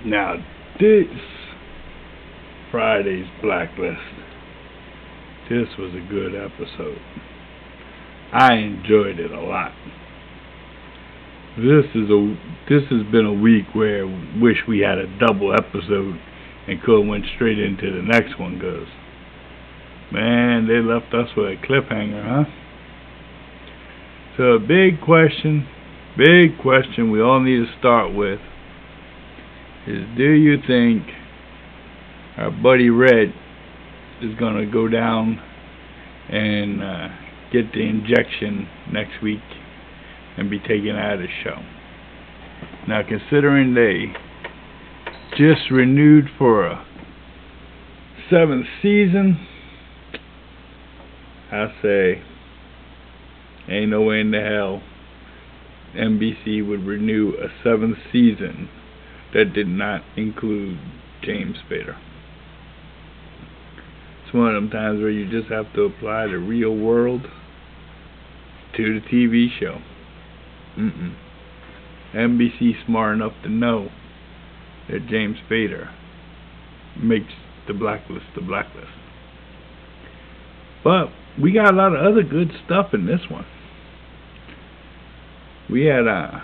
Now, this Friday's Blacklist, this was a good episode. I enjoyed it a lot. This has been a week where I wish we had a double episode and could have went straight into the next one, because, man, they left us with a cliffhanger, huh? So a big question we all need to start with is, do you think our buddy Red is going to go down and get the injection next week and be taken out of the show? Now, considering they just renewed for a 7th season, I say ain't no way in the hell NBC would renew a 7th season that did not include James Spader. It's one of them times where you just have to apply the real world to the TV show. NBC smart enough to know that James Spader makes the Blacklist the Blacklist. But we got a lot of other good stuff in this one. We had, I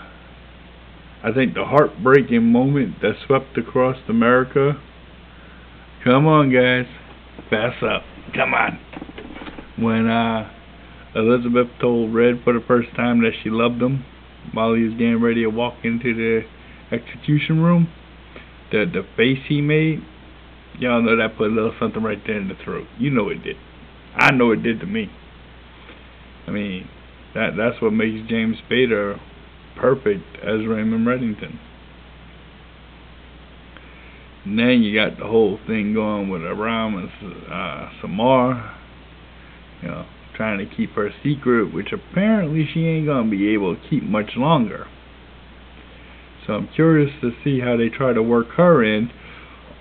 think, the heartbreaking moment that swept across America. Come on, guys. Fess up. Come on. When Elizabeth told Red for the first time that she loved him while he was getting ready to walk into the execution room, the face he made, y'all know that put a little something right there in the throat. You know it did. I know it did to me. I mean, that's what makes James Spader perfect as Raymond Reddington. And then you got the whole thing going with Aram and Samar, you know, trying to keep her secret, which apparently she ain't gonna be able to keep much longer. So I'm curious to see how they try to work her in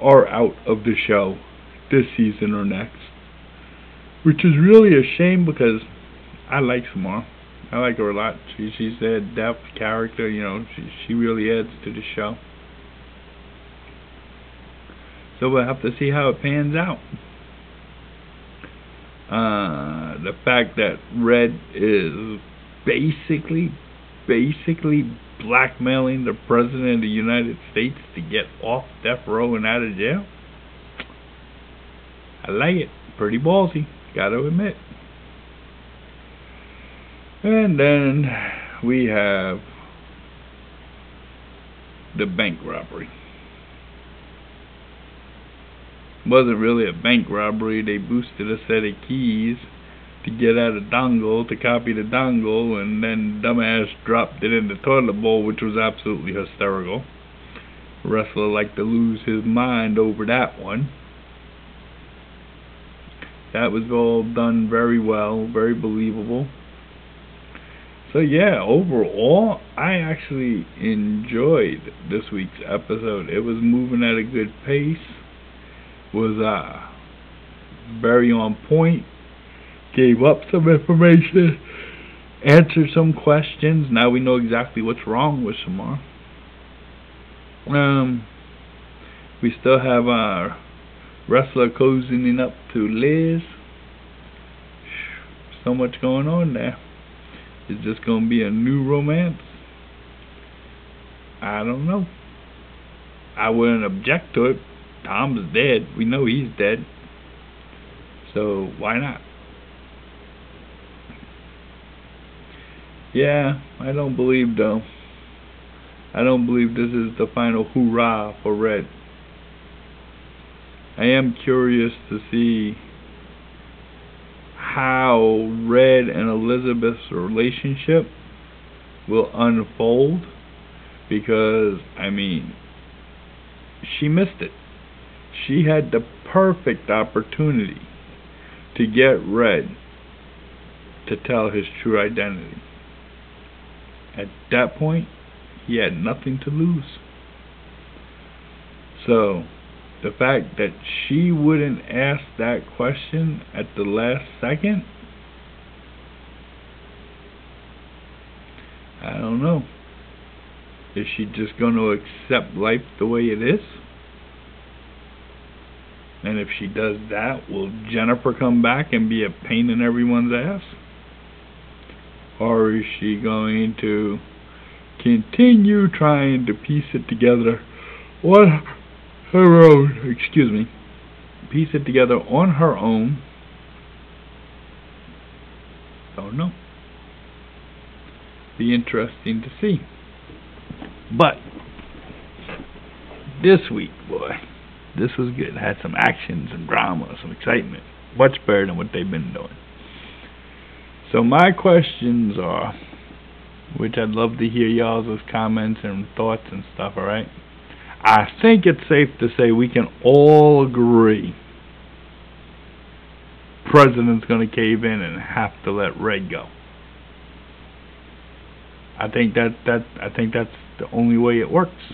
or out of the show this season or next, which is really a shame because I like Samar. I like her a lot. She's a depth character, you know, she really adds to the show. So we'll have to see how it pans out. The fact that Red is basically blackmailing the President of the United States to get off death row and out of jail, I like it. Pretty ballsy, gotta admit. And then we have the bank robbery. Wasn't really a bank robbery. They boosted a set of keys to get out a dongle, to copy the dongle, and then dumbass dropped it in the toilet bowl, which was absolutely hysterical. Ressler liked to lose his mind over that one. That was all done very well, very believable. So yeah, overall, I actually enjoyed this week's episode. It was moving at a good pace. Was very on point. Gave up some information. Answered some questions. Now we know exactly what's wrong with Samar. We still have Ressler cozying up to Liz. So much going on there. Is this going to be a new romance? I don't know. I wouldn't object to it. Tom's dead. We know he's dead. So why not? Yeah, I don't believe though. I don't believe this is the final hoorah for Red. I am curious to see how Red and Elizabeth's relationship will unfold, because, I mean, she missed it. She had the perfect opportunity to get Red to tell his true identity. At that point, he had nothing to lose. So, the fact that she wouldn't ask that question at the last second, I don't know. Is she just going to accept life the way it is? And if she does that, will Jennifer come back and be a pain in everyone's ass? Or is she going to continue trying to piece it together on her own? Excuse me. Piece it together on her own. Don't know. Be interesting to see. But this week, boy, this was good. Had some action, some drama, some excitement. Much better than what they've been doing. So my questions are, which I'd love to hear y'all's comments and thoughts and stuff, alright? I think it's safe to say we can all agree President's going to cave in and have to let Red go. I think that's the only way it works.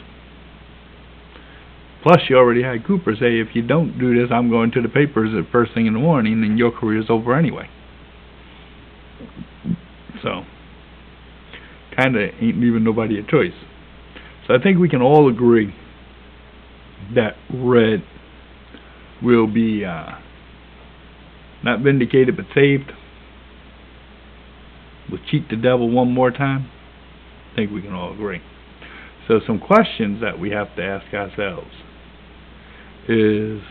Plus, you already had Cooper say, if you don't do this, I'm going to the papers at first thing in the morning, and your career's over anyway. So, kind of ain't leaving nobody a choice. So I think we can all agree that Red will be not vindicated but saved. Will cheat the devil one more time. I think we can all agree. So some questions that we have to ask ourselves is,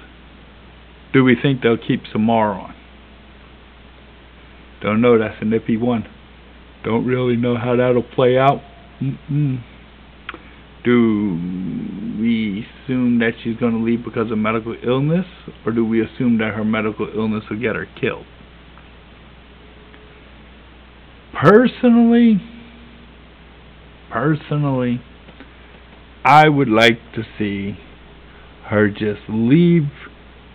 do we think they'll keep Samar on? Don't know, that's an Ep11. Don't really know how that'll play out. Do we assume that she's going to leave because of medical illness, or do we assume that her medical illness will get her killed? Personally, I would like to see her just leave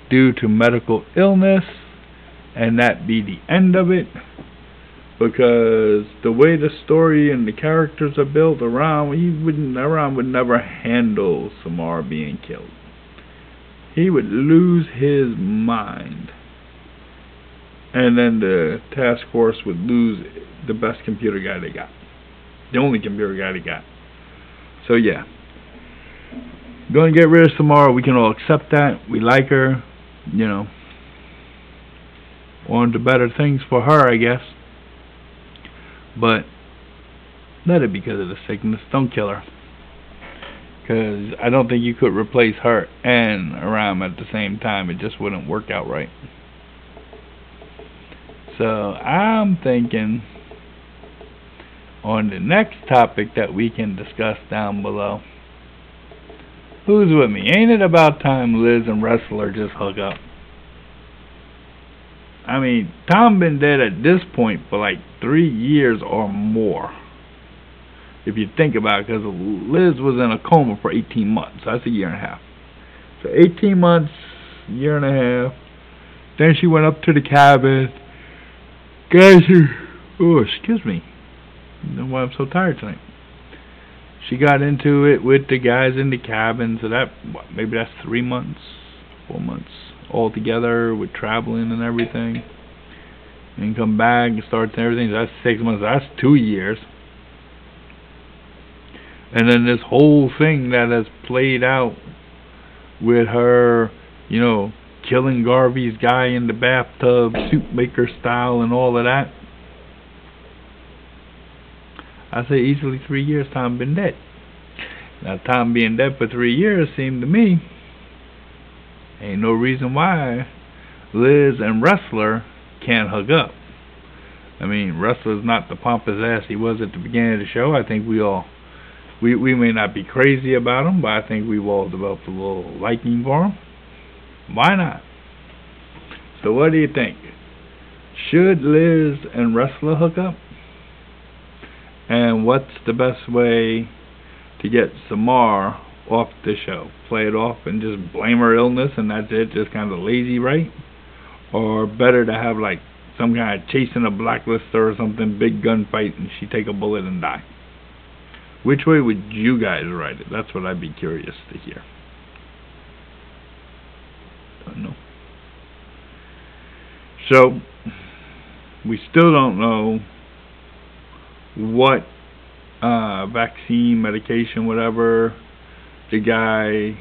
due to medical illness and that be the end of it, because the way the story and the characters are built around, Aram would never handle Samar being killed. He would lose his mind, and then the task force would lose the best computer guy they got, the only computer guy they got. So yeah, going to get rid of Samar. We can all accept that. We like her, you know. On to better things for her, I guess. But let it be because of the sickness. Don't kill her, because I don't think you could replace her and Aram at the same time. It just wouldn't work out right. So I'm thinking on the next topic that we can discuss down below. Who's with me? Ain't it about time Liz and Ressler just hook up? I mean, Tom been dead at this point for like 3 years or more, if you think about it, because Liz was in a coma for 18 months. That's a year and a half. So 18 months, year and a half. Then she went up to the cabin. Guys, excuse me. I don't know why I'm so tired tonight. She got into it with the guys in the cabin. So that, maybe that's 3 months, 4 months all together with traveling and everything. And come back and start and everything. So that's 6 months. That's 2 years. And then this whole thing that has played out with her, you know, killing Garvey's guy in the bathtub, soup maker style, and all of that. I say easily 3 years Tom been dead. Now Tom being dead for 3 years seemed to me ain't no reason why Liz and Ressler can't hook up. I mean, Ressler's not the pompous ass he was at the beginning of the show. I think we may not be crazy about him, but I think we've all developed a little liking for him. Why not? So what do you think? Should Liz and Ressler hook up? And what's the best way to get Samar off the show? Play it off and just blame her illness and that's it, just kind of lazy, right? Or better to have like some kind of chasing a Blacklist or something, big gunfight, and she take a bullet and die? Which way would you guys write it? That's what I'd be curious to hear. Don't know. So we still don't know what vaccine, medication, whatever the guy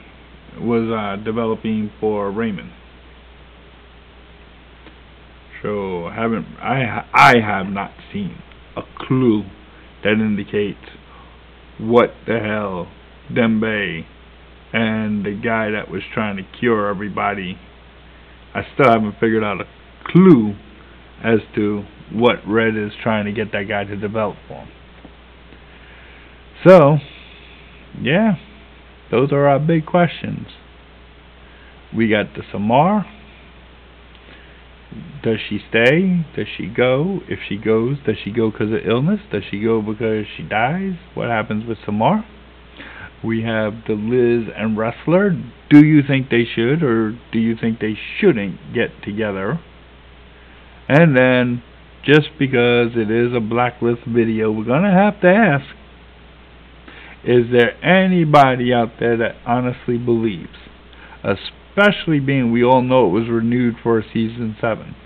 was developing for Raymond. So I have not seen a clue that indicates what the hell Dembe and the guy that was trying to cure everybody. I still haven't figured out a clue as to what Red is trying to get that guy to develop for him. So, yeah, those are our big questions. We got the Samar. Does she stay? Does she go? If she goes, does she go because of illness? Does she go because she dies? What happens with Samar? We have the Liz and Ressler. Do you think they should, or do you think they shouldn't get together? And then, just because it is a Blacklist video, we're going to have to ask, is there anybody out there that honestly believes, especially being we all know it was renewed for season 7,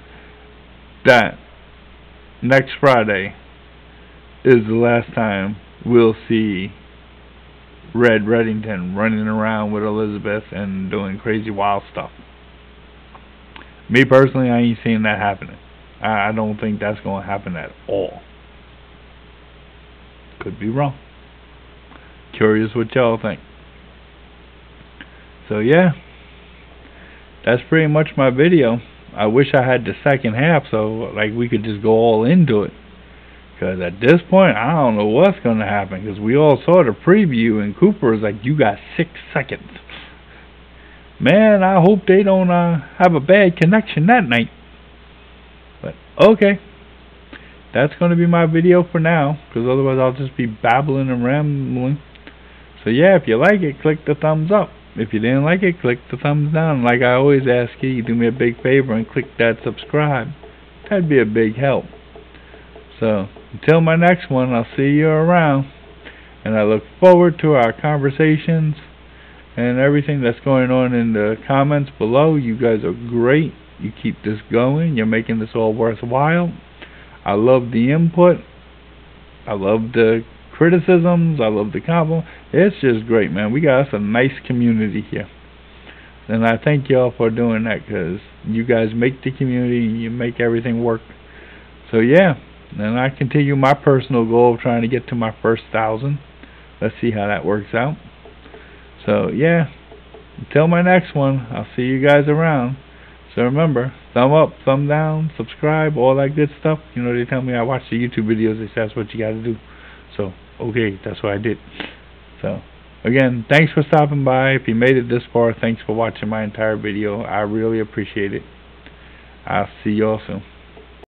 that next Friday is the last time we'll see Red Reddington running around with Elizabeth and doing crazy wild stuff? Me personally, I ain't seeing that happening. I don't think that's going to happen at all. Could be wrong. Curious what y'all think. So yeah, that's pretty much my video. I wish I had the second half so like we could just go all into it. Because at this point, I don't know what's going to happen. Because we all saw the preview and Cooper was like, you got 6 seconds. Man, I hope they don't have a bad connection that night. But okay, that's going to be my video for now. Because otherwise I'll just be babbling and rambling. So yeah, if you like it, click the thumbs up. If you didn't like it, click the thumbs down. Like I always ask you, do me a big favor and click that subscribe. That'd be a big help. So, until my next one, I'll see you around. And I look forward to our conversations and everything that's going on in the comments below. You guys are great. You keep this going. You're making this all worthwhile. I love the input. I love the criticisms. I love the compliments. It's just great, man. We got us a nice community here. And I thank y'all for doing that, because you guys make the community and you make everything work. So, yeah. And I continue my personal goal of trying to get to my first 1,000. Let's see how that works out. So, yeah. Until my next one, I'll see you guys around. So remember, thumb up, thumb down, subscribe, all that good stuff. You know, they tell me I watch the YouTube videos. They say that's what you got to do. So, okay, that's what I did. So, again, thanks for stopping by. If you made it this far, thanks for watching my entire video. I really appreciate it. I'll see y'all soon.